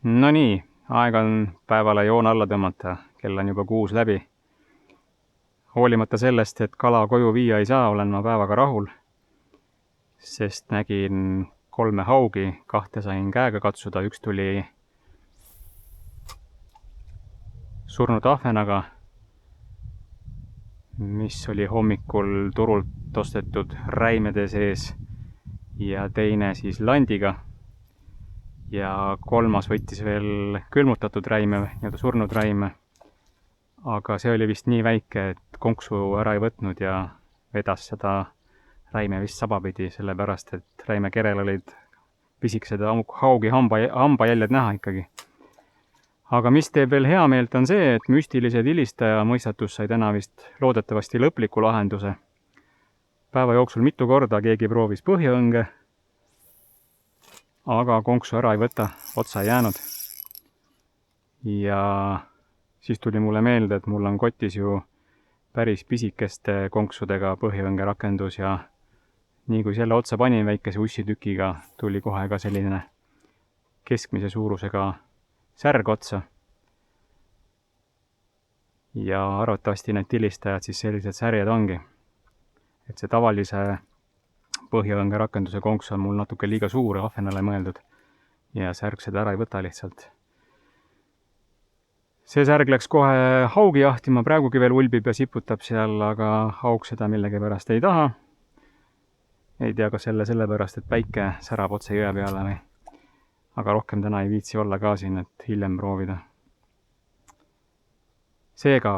No nii, aeg on päevale joon alla tõmmata, kell on juba 6 läbi. Hoolimata sellest, et kala koju viia ei saa, olen ma päevaga rahul, sest nägin 3 haugi, 2 sain käega katsuda, üks tuli surnud ahvenaga, mis oli hommikul turult ostetud räimede sees ja teine siis landiga. Ja 3 võttis veel külmutatud räime, nii-öelda surnud räime. Aga see oli vist nii väike, et konksu ära ei võtnud ja vedas seda räime vist sabapidi, sellepärast et räime kerel olid pisikesed haugi hambajäljed näha ikkagi. Aga mis teeb veel hea meelt on see, et müstilised ilistaja mõistatus sai täna vist loodetavasti lõpliku lahenduse. Päeva jooksul mitu korda keegi proovis põhjaõnge, aga konksu ära ei võta, otsa ei jäänud. Ja siis tuli mulle meelde, et mul on kotis ju päris pisikeste konksudega põhjaõnge rakendus ja nii kui selle otsa panin väikese ussitükiga, tuli kohe ka selline keskmise suurusega särg otsa. Ja arvatavasti need tilistajad siis sellised särjed ongi. Et see tavalise põhjaõnge rakenduse konks on mul natuke liiga suur ahvenale mõeldud ja särg seda ära ei võta lihtsalt. See särg läks kohe haugi jahtima, praegugi veel ulbib ja siputab seal, aga haug seda millegipärast ei taha. Ei tea, kas sellepärast, et päike särab otse jõe peale või. Aga rohkem täna ei viitsi olla ka siin, et hiljem proovida. Seega,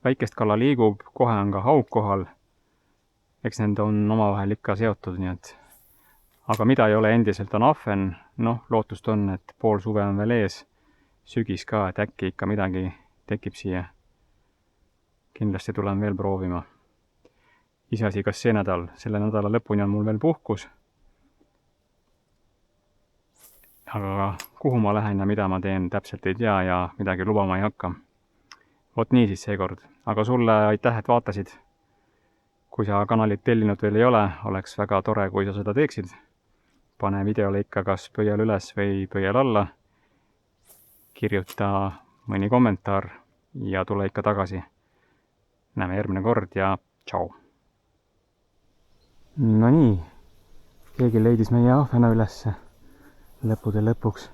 väikest kala liigub, kohe on ka haug kohal. Eks need on omavahel ikka seotud, nii et. Aga mida ei ole endiselt on ahven, lootust on, et pool suve on veel ees, sügis ka, et äkki ikka midagi tekib siia. Kindlasti tulen veel proovima. Iseasi, kas see nädal, selle nädala lõpuni on mul veel puhkus. Aga kuhu ma lähen ja mida ma teen, täpselt ei tea ja midagi lubama ei hakka. Vot nii siis seekord. Aga sulle aitäh, et vaatasid. Kui sa kanalit tellinud veel ei ole, oleks väga tore, kui sa seda teeksid. Pane videole ikka kas pöial üles või pöial alla. Kirjuta mõni kommentaar ja tule ikka tagasi. Näeme järgmine kord ja tšau. No nii, keegi leidis meie ahvena ülesse lõppude lõpuks.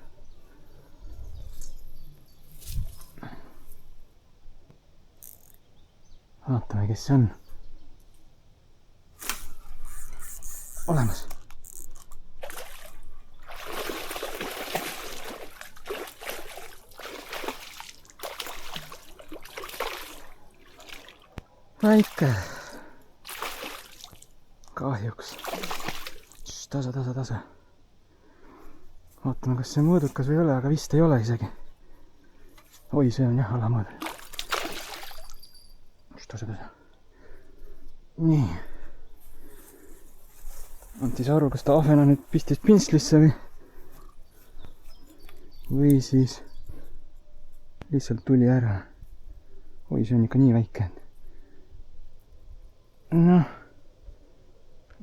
Vaatame, kes see on. Olemas. Väike. Kahjuks. Tasa. Vaatame, kas see mõõdukas või ei ole, aga vist ei ole isegi. Oi, see on jah alamõõd. Tasa. Nii. Antis aru, kas ta ahvena nüüd pistis pintslisse või siis lihtsalt tuli ära. Oi, see on ikka nii väike.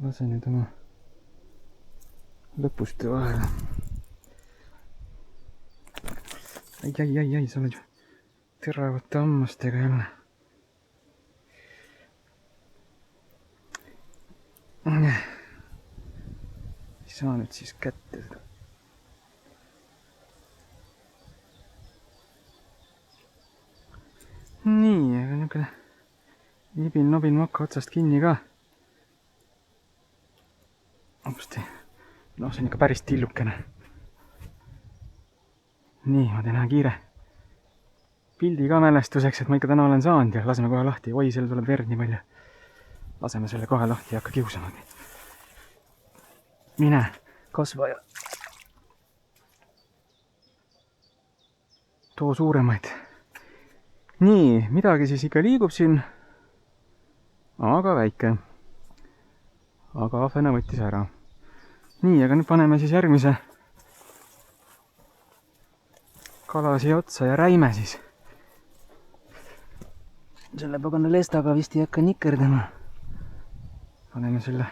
Lase nüüd oma lõpuste vahele. Ai, sa oled ju teravate hammastega jälle. Ei saa nüüd siis kätte seda. Nii, aga niisugune nibin-nobin makka otsast kinni ka. Hopsti. See on ikka päris tillukene. Nii, ma teen kiire pildi ka mälestuseks, et ma ikka täna olen saanud ja laseme kohe lahti. Oi, selle tuleb verd nii palju. Laseme selle kohe lahti ja hakka kiusama. Mine, kasvaja. Too suuremaid. Nii, midagi siis ikka liigub siin. Aga väike. Aga ahvena võttis ära. Nii, aga nüüd paneme siis järgmise kala siia otsa ja räime siis. Selle pagana lestaga vist ei hakka nikerdama. Paneme selle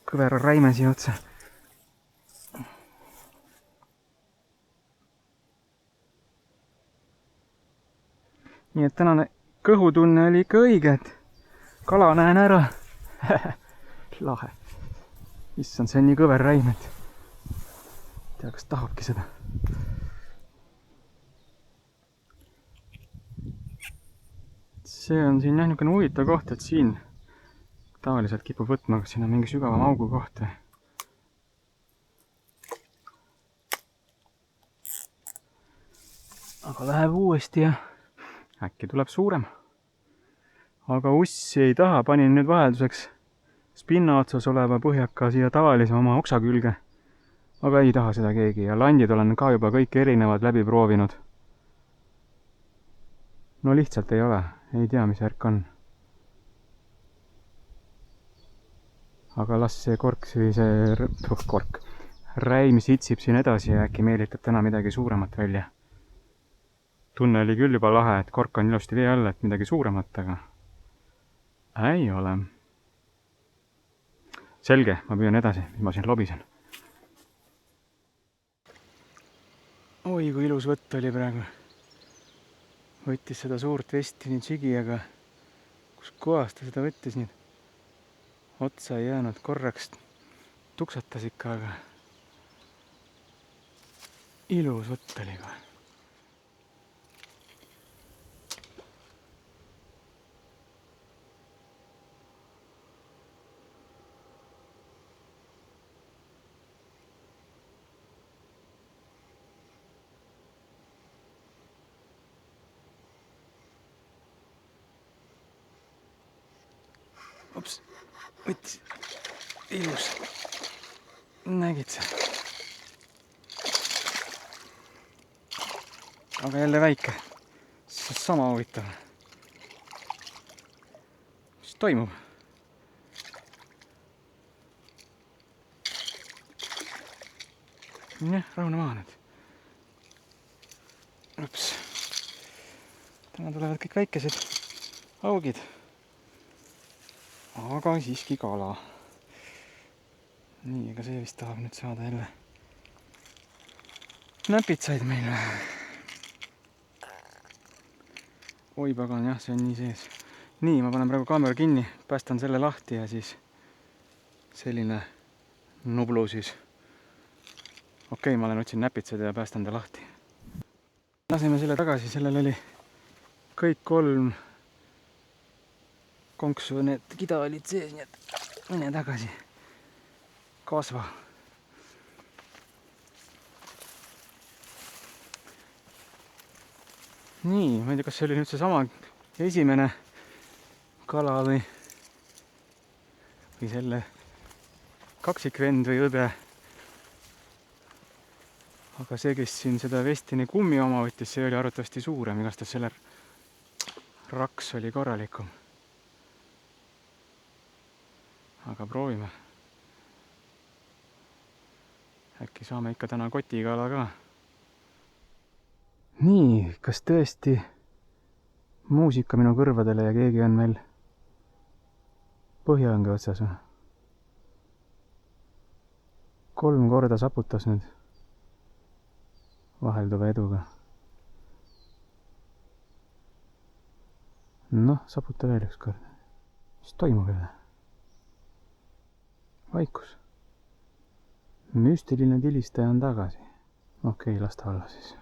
kõvera räime siia otsa. nii et tänane kõhutunne oli ikka õige, et kala näen ära. Lahe. Issand, see on nii kõver räim, et ei tea, kas tahabki seda. See on siin jah niisugune huvitav koht, et siin tavaliselt kipub võtma, kas siin on mingi sügavam augu koht. Aga läheb uuesti ja äkki tuleb suurem. Aga ussi ei taha, panin nüüd vahelduseks spinna otsas oleva põhjaka siia tavalise oma oksa külge. Aga ei taha seda keegi ja landid olen ka juba kõik erinevad läbi proovinud. No lihtsalt ei ole, ei tea, mis värk on. Aga las see räim sitsib siin edasi ja äkki meelitab täna midagi suuremat välja. Tunne oli küll juba lahe, et kork on ilusti vee all, et midagi suuremat, aga ei ole. Selge, ma püüan edasi, mis ma siin lobisen. Oi, kui ilus võtt oli praegu. Võttis seda suurt vesti nii tšigi, aga kus kohast ta seda võttis nii? Otsa ei jäänud, korraks tuksatas ikka, aga ilus võtt oli kohe. Ups, võttis. Ilus. Nägid sa? Aga jälle väike. See on sama huvitav. Mis toimub? Jah, rahune maha nüüd. Ups. Täna tulevad kõik väikesed augid. Aga siiski kala. Nii, ega see vist tahab nüüd saada jälle näpitsaid meil. Oi pagan, jah, see on nii sees. Nii, ma panen praegu kaamera kinni, päästan selle lahti ja siis selline nublu siis. Okei, ma olen otsin näpitsad ja päästan ta lahti. Laseme selle tagasi, sellel oli kõik 3 konksu, need kida olid sees, nii et mine tagasi. Kasva. Nii, ma ei tea, kas see oli nüüd seesama esimene kala või selle kaksikvend või õde. Aga see, kes siin seda Vestini kummi oma võttis, see oli arvatavasti suurem, igatahes selle raks oli korralikum. Aga proovime. Äkki saame ikka täna kotikala ka. Nii, kas tõesti muusika minu kõrvadele ja keegi on meil põhjaõnge otsas? 3 korda saputas nüüd vahelduva eduga. Noh, saputa veel üks kord. Mis toimub jälle? Vaikus. Müstiline tilistaja on tagasi. Okei, las ta olla siis.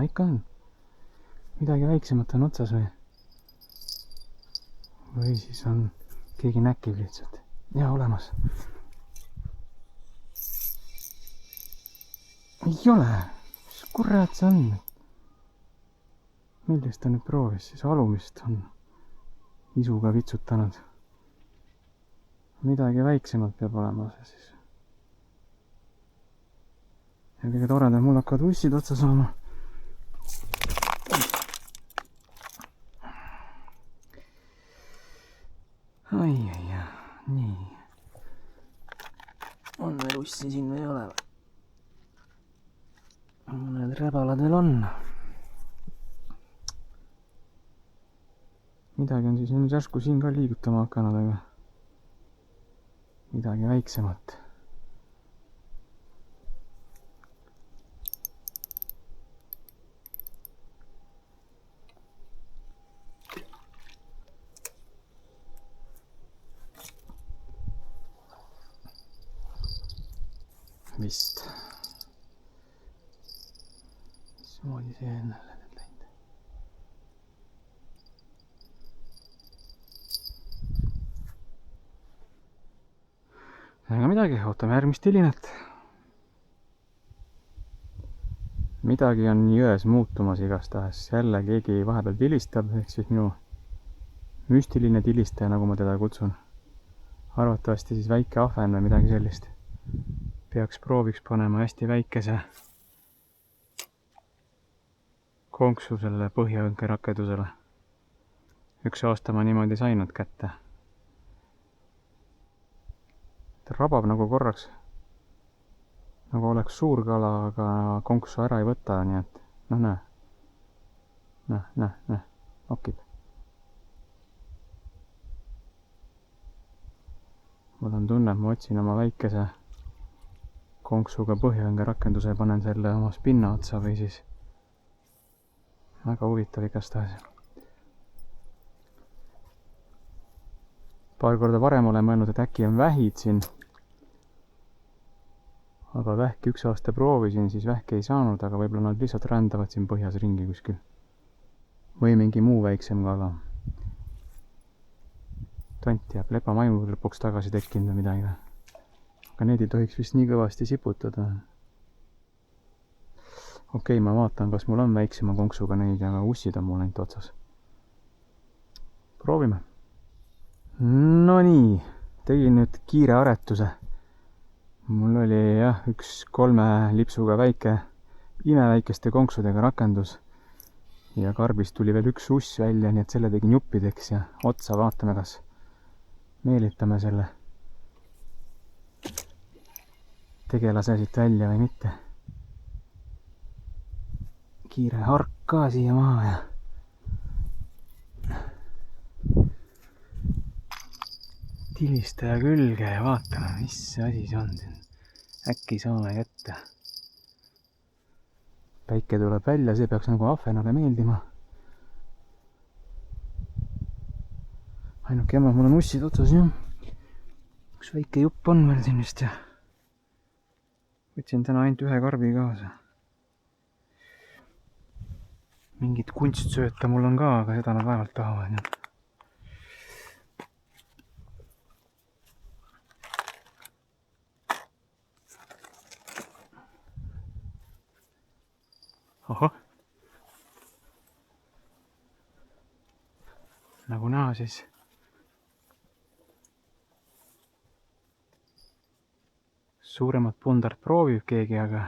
Ikka on. Midagi väiksemat on otsas või? Või siis on keegi näkib lihtsalt. Ja olemas. Ei ole. Mis kurat see on? Millest ta nüüd proovis? Siis alumist on isuga vitsutanud. Midagi väiksemalt peab olema see siis. Ja kõige toredam, mul hakkavad ussid otsa saama. Ai, nii. On veel ussi siin või ei ole? Mõned räbalad veel on. Midagi on siis nüüd järsku siin ka liigutama hakanud, aga midagi väiksemat. vist. Mismoodi see ennale nüüd läinud? Ega midagi, ootame järgmist tilinat. Midagi on jões muutumas igastahes. Jälle keegi vahepeal tilistab, ehk siis minu müstiline tilistaja, nagu ma teda kutsun. Arvatavasti siis väike ahven või midagi sellist. Peaks prooviks panema hästi väikese konksu selle põhjaõnke rakendusele. 1 aasta ma niimoodi sain nad kätte. Ta rabab nagu korraks, nagu oleks suur kala, aga konksu ära ei võta, nii et näe, nokib. Mul on tunne, et ma otsin oma väikese konksuga põhjaõnge rakenduse ja panen selle oma spinna otsa või siis väga huvitav igastahes. Paar korda varem olen mõelnud, et äkki on vähid siin. Aga vähki 1 aasta proovisin, siis vähki ei saanud, aga võib-olla nad lihtsalt rändavad siin põhjas ringi kuskil. Või mingi muu väiksem kala. Tont jääb lepamaimu lõpuks tagasi tekkinud või midagi. Aga need ei tohiks vist nii kõvasti siputada. Okei, ma vaatan, kas mul on väiksema konksuga neid, aga ussid on mul ainult otsas. Proovime. No nii, tegin nüüd kiire aretuse. Mul oli jah, 1 3 lipsuga väike, imeväikeste konksudega rakendus. Ja karbist tuli veel 1 uss välja, nii et selle tegin juppideks ja otsa vaatame, kas meelitame selle tegelase siit välja või mitte. Kiire hark ka siia maha ja tilistaja külge ja vaatame, mis see asi see on siin. Äkki saame kätte. Päike tuleb välja, see peaks nagu ahvenale meeldima. Ainuke jama, mul on ussid otsas jah. 1 väike jupp on veel siin vist ja võtsin täna ainult 1 karbi kaasa. Mingit kunstsööta mul on ka, aga seda nad vaevalt tahavad. Oho. Nagu näha siis suuremat pundart proovib keegi, aga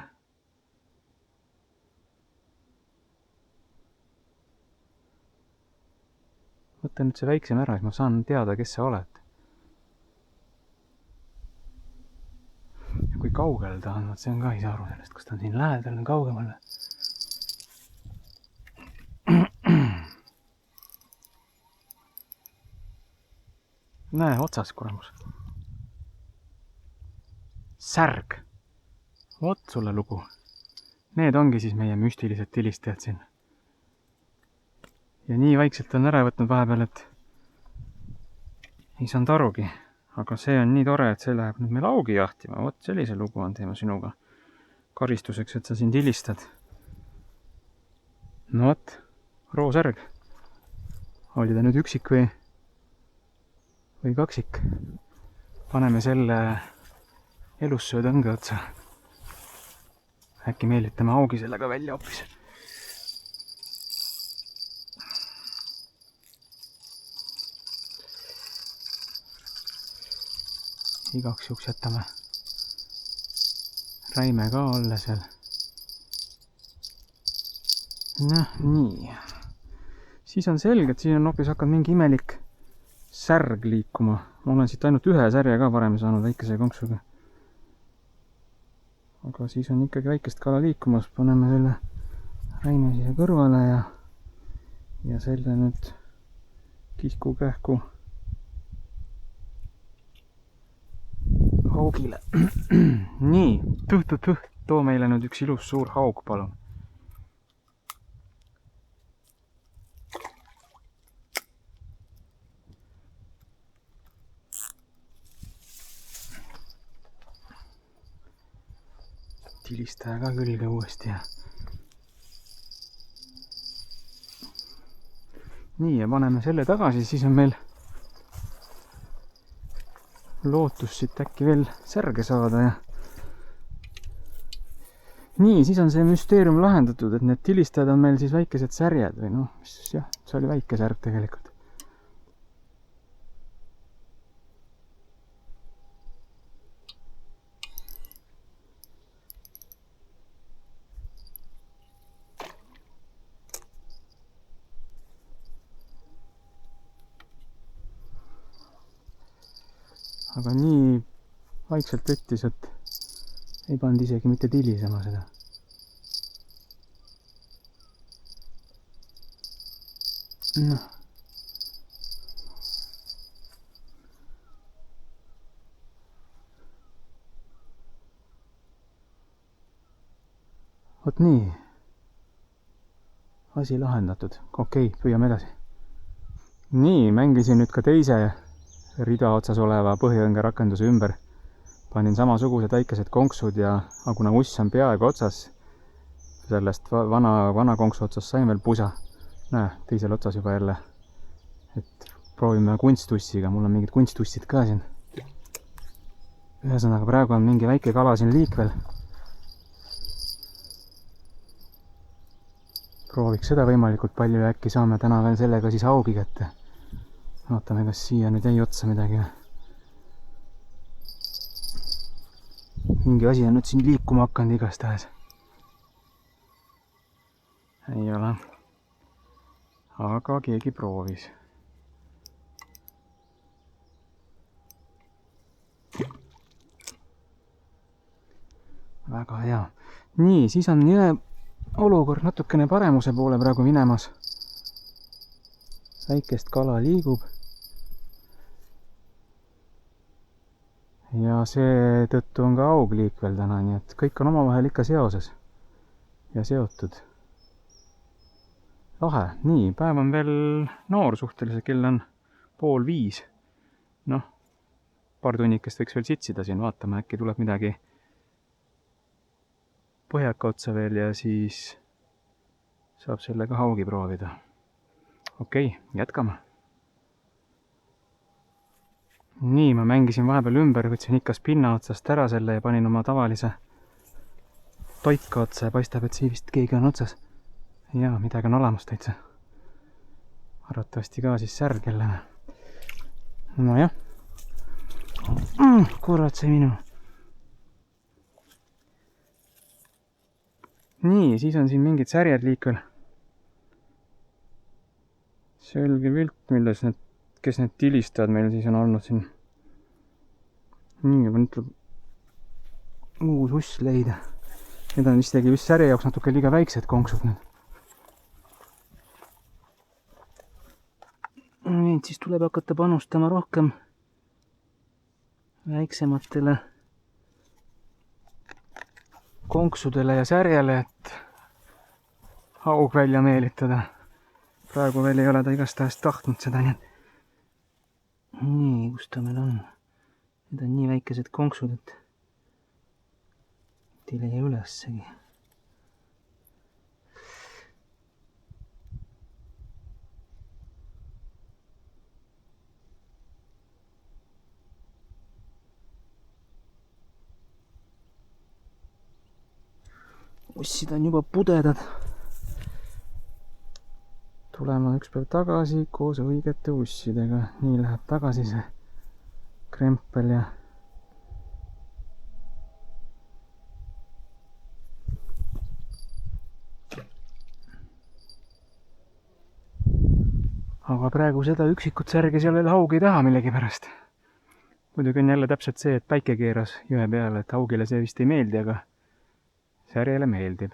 võta nüüd see väiksem ära, siis ma saan teada, kes sa oled. Ja kui kaugel ta on, see on ka ei saa aru sellest, kas ta on siin lähedal või kaugemal. Näe, otsas kuramus. Särg. Vot sulle lugu. Need ongi siis meie müstilised tilistajad siin. Ja nii vaikselt on ära võtnud vahepeal, et ei saanud arugi. Aga see on nii tore, et see läheb nüüd meil augi jahtima. Vot sellise lugu on teema sinuga. Karistuseks, et sa siin tilistad. No vot, roosärg. Oli ta nüüd üksik või kaksik. Paneme selle elussööd õnge otsa. Äkki meelitame augi sellega välja hoopis. Igaks juhuks jätame räime ka alla seal. Noh, nii. Siis on selge, et siin on hoopis hakanud mingi imelik särg liikuma. Ma olen siit ainult 1 särje ka varem saanud väikese konksuga. Aga siis on ikkagi väikest kala liikumas. Paneme selle räime siia kõrvale ja selle nüüd kihku-kähku haugile. Nii, too meile nüüd üks ilus suur haug, palun. tilistaja ka külge uuesti ja nii, ja paneme selle tagasi, siis on meil lootus siit äkki veel särge saada ja nii, siis on see müsteerium lahendatud, et need tilistajad on meil siis väikesed särjed või noh, jah, see oli väike särg tegelikult. Aga nii vaikselt võttis, et ei pannud isegi mitte tilisema seda. Noh. Vot nii. Asi lahendatud. Okei, püüame edasi. Nii, mängisin nüüd ka teise rida otsas oleva põhiõnge rakenduse ümber. Panin samasugused väikesed konksud ja kuna uss on peaaegu otsas, sellest vana konksu otsas sain veel pusa. Näe, teisel otsas juba jälle. Et proovime kunstussiga, mul on mingid kunstussid ka siin. Ühesõnaga, praegu on mingi väike kala siin liikvel. Prooviks seda võimalikult palju ja äkki saame täna veel sellega siis augi kätte. Vaatame, kas siia nüüd jäi otsa midagi. Mingi asi on nüüd siin liikuma hakanud igastahes. Ei ole. Aga keegi proovis. Väga hea. Nii, siis on jõe olukord natukene paremuse poole praegu minemas. Väikest kala liigub. Ja see tõttu on ka aug liikvel täna, nii et kõik on omavahel ikka seoses ja seotud. Lahe. Nii, päev on veel noor suhteliselt, kell on 4:30. Noh, paar tunnikest võiks veel sitsida siin, vaatame, äkki tuleb midagi põhjaka otsa veel ja siis saab sellega haugi proovida. Okei, jätkame. Nii, ma mängisin vahepeal ümber, võtsin ikka spinna otsast ära selle ja panin oma tavalise toika otsa ja paistab, et siin vist keegi on otsas. Jaa, midagi on olemas täitsa. Arvatavasti ka siis särg jälle. No jah. Kurat, see minu. Nii, siis on siin mingid särjed liikvel. Selge pilt, kes need tilistajad meil siis on olnud siin. Nii, aga nüüd tuleb uus uss leida. Need on vist särje jaoks natuke liiga väiksed konksud nüüd. Nüüd siis tuleb hakata panustama rohkem väiksematele konksudele ja särjele, et haug välja meelitada. Praegu veel ei ole ta igastahes tahtnud seda, nii, kus ta meil on? Need on nii väikesed konksud, et ei leia ülessegi. Ussid on juba pudedad. Tulema üks päev tagasi koos õigete ussidega. Nii läheb tagasi see krempel ja aga praegu seda üksikut särge seal veel haug ei taha millegi pärast. Muidugi on jälle täpselt see, et päike keeras jõe peale, et haugile see vist ei meeldi, aga särjele meeldib.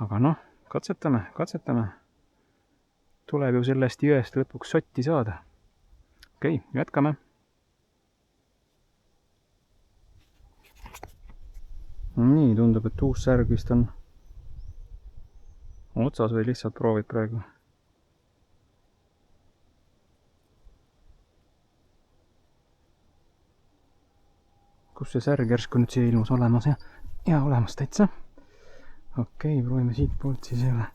Aga noh, katsetame. Tuleb ju sellest jõest lõpuks sotti saada. Okei, jätkame. Nii, tundub, et uus särg vist on otsas või lihtsalt proovid praegu. kus see särg järsku nüüd siia ilmus olemas ja olemas täitsa. Okei, proovime siit poolt, siis ei ole.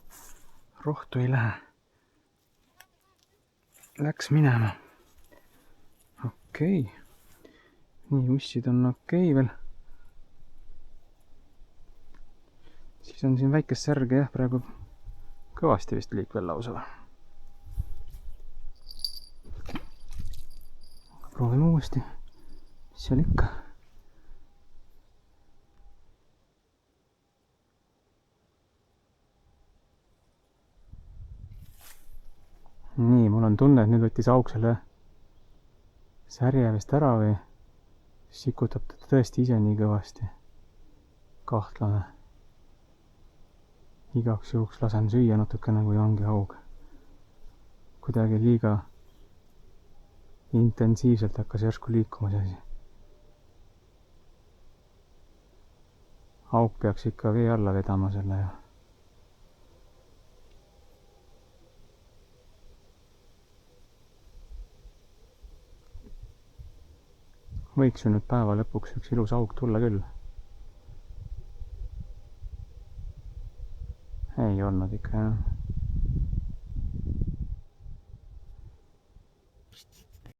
Rohtu ei lähe. Läks minema. Okei. Nii, ussid on okei veel. Siis on siin väikest särge jah, praegu kõvasti vist liikvel lausa. Proovime uuesti. Mis seal ikka? Nii, mul on tunne, et nüüd võttis auk selle särje vist ära või sikutab ta tõesti ise nii kõvasti. Kahtlane. Igaks juhuks lasen süüa natukene, kui ongi aug. Kuidagi liiga intensiivselt hakkas järsku liikuma see asi. Auk peaks ikka vee alla vedama selle ja võiks ju nüüd päeva lõpuks üks ilus auk tulla küll. Ei olnud ikka jah.